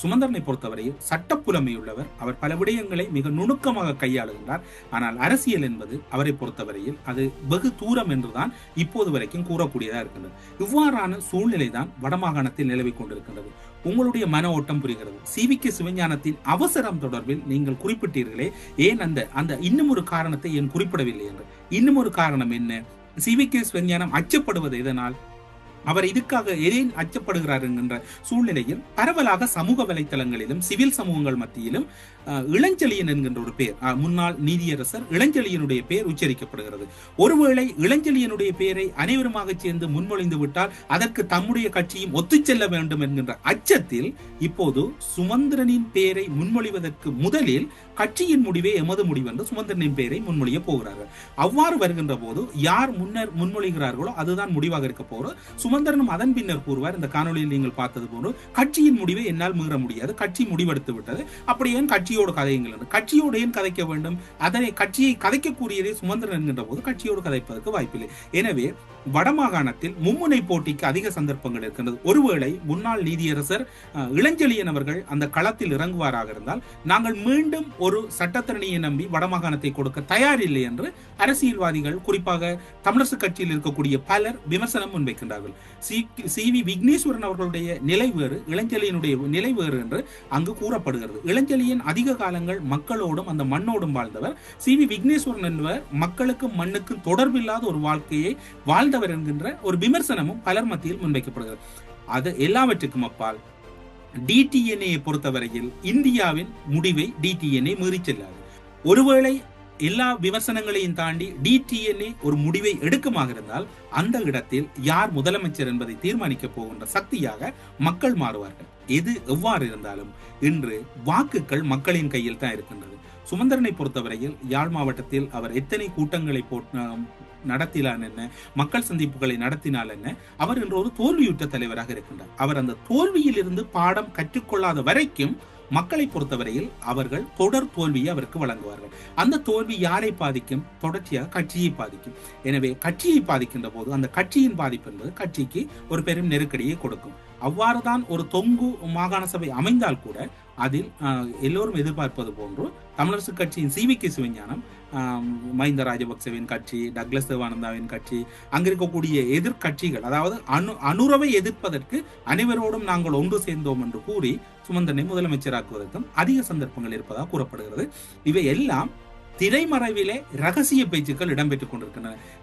சுமந்திரனை பொறுத்தவரையில் சட்டப்புலமை உள்ளவர். அவர் பல விடயங்களை மிக நுணுக்கமாக கையாளுகின்றார். ஆனால் அரசியல் என்பது அவரை பொறுத்தவரையில் அது வெகு தூரம் என்றுதான் இப்போது வரைக்கும் கூறக்கூடியதாக இருக்கின்றது. இவ்வாறான சூழ்நிலை தான் வடமாகாணத்தில் நிலவிக் கொண்டிருக்கின்றது. உங்களுடைய மன ஓட்டம் புரிகிறது. CVK சிவஞானத்தின் அவசரம் தொடர்பில் நீங்கள் குறிப்பிட்டீர்களே, ஏன் அந்த இன்னும் ஒரு காரணத்தை ஏன் குறிப்பிடவில்லை என்று. இன்னும் ஒரு காரணம் என்ன? CVK சிவஞானம் அச்சப்படுவது எதனால்? அவர் இதுக்காக ஏன் அச்சப்படுகிறார் என்கின்ற சூழ்நிலையில் பரவலாக சமூக வலைத்தளங்களிலும் சிவில் சமூகங்கள் மத்தியிலும் இளஞ்செழியன் என்கின்ற ஒரு பெயர், முன்னாள் நீதியரசர் இளஞ்செழியனுடைய பெயர் உச்சரிக்கப்படுகிறது. ஒருவேளை இளஞ்செழியனுடைய பெயரை அனைவருமாக சேர்ந்து முன்மொழிந்து விட்டால் அதற்கு தம்முடைய கட்சியும் ஒத்துச்செல்ல வேண்டும் என்கின்ற அச்சத்தில் இப்போது சுமந்திரனின் பெயரை முன்மொழிவதற்கு முதலில் கட்சியின் முடிவே எமது முடிவு என்று சுமந்திரனின் பெயரை முன்மொழிய போகிறார்கள். அவ்வாறு வருகின்ற போது யார் முன்னர் முன்மொழிகிறார்களோ அதுதான் முடிவாக இருக்க போகிறது. சுமந்திரனும் அதன் பின்னர் கூறுவார், இந்த காணொலியில் நீங்கள் பார்த்தது போன்று கட்சியின் முடிவை என்னால் மீற முடியாது, கட்சி முடிவெடுத்து விட்டது, அப்படி ஏன் கட்சியோடு கதையுங்கள் என்று. கட்சியோடு ஏன் கதைக்க வேண்டும்? அதனை கட்சியை கதைக்கக்கூடியதே சுமந்திரன் என்கின்ற போது கட்சியோடு கதைப்பதற்கு வாய்ப்பில்லை. எனவே வடமாகாணத்தில் மும்முனை போட்டிக்கு அதிக சந்தர்ப்பங்கள் இருக்கின்றது. ஒருவேளை முன்னாள் நீதியரசர் இளஞ்செழியன் அவர்கள் அந்த களத்தில் இறங்குவாராக இருந்தால் நாங்கள் மீண்டும் ஒரு சட்டத்தரணியை நம்பி வடமாகாணத்தை கொடுக்க தயாரில்லை என்று அரசியல்வாதிகள், குறிப்பாக தமிழரசு கட்சியில் இருக்கக்கூடிய பலர் விமர்சனம் முன்வைக்கின்றார்கள். CV விக்னேஸ்வரன் அவர்களுடைய நிலை வேறு, இளஞ்செழியனுடைய நிலை வேறு என்று அங்கு கூறப்படுகிறது. இளஞ்செழியன் அதிக காலங்கள் மக்களோடும் அந்த மண்ணோடும் வாழ்ந்தவர். CV விக்னேஸ்வரன் என்பவர் மக்களுக்கும் மண்ணுக்கும் தொடர்பில்லாத ஒரு வாழ்க்கையை வாழ்ந்தவர் என்கின்ற ஒரு விமர்சனமும் பலர் மத்தியில் முன்வைக்கப்படுகிறது. அது எல்லாவற்றுக்கும் அப்பால் DTNA பொறுத்தவரையில் இந்தியாவின் முடிவை DTNA மீறி செல்லாது. ஒருவேளை எல்லா விமர்சனங்களையும் தாண்டி DTNA ஒரு முடிவை எடுக்குமாக இருந்தால் அந்த இடத்தில் யார் முதலமைச்சர் என்பதை தீர்மானிக்க போகின்ற சக்தியாக மக்கள் மாறுவார்கள். எது எவ்வாறு இருந்தாலும் இன்று வாக்குகள் மக்களின் கையில் தான் இருக்கின்றது. சுமந்திரனை பொறுத்தவரையில் யாழ் மாவட்டத்தில் அவர் எத்தனை கூட்டங்களை நடத்தினார் என்ன, மக்கள் சந்திப்புகளை நடத்தினால் என்ன, அவர் என்ற ஒரு தோல்வியுற்ற தலைவராக இருக்கின்றார். அவர் அந்த தோல்வியில் இருந்து பாடம் கற்றுக்கொள்ளாத வரைக்கும் மக்களை பொறுத்தவரையில் அவர்கள் தொடர் தோல்வியை அவருக்கு வழங்குவார்கள். அந்த தோல்வி யாரை பாதிக்கும்? தொடர்ச்சியாக கட்சியை பாதிக்கும். எனவே கட்சியை பாதிக்கின்ற போது அந்த கட்சியின் பாதிப்பு என்பது கட்சிக்கு ஒரு பெரும் நெருக்கடியை கொடுக்கும். அவ்வாறுதான் ஒரு தொங்கு மாகாண சபை அமைந்தால் கூட அதில் எல்லோரும் எதிர்பார்ப்பது போன்று தமிழரசு கட்சியின் CVK சிவஞானம், மஹிந்த ராஜபக்சவின் கட்சி, டக்ளஸ் தேவானந்தாவின் கட்சி, அங்கிருக்கக்கூடிய எதிர்கட்சிகள், அதாவது அனுரவை எதிர்ப்பதற்கு அனைவரோடும் நாங்கள் ஒன்று சேர்ந்தோம் என்று கூறி சுமந்திரனை முதலமைச்சராக்குவதற்கும் அதிக சந்தர்ப்பங்கள் இருப்பதாக கூறப்படுகிறது. இவை எல்லாம் திரைமறைவிலே ரகசிய பேச்சுக்கள் இடம்பெற்றுக் கொண்டிருக்கின்றன.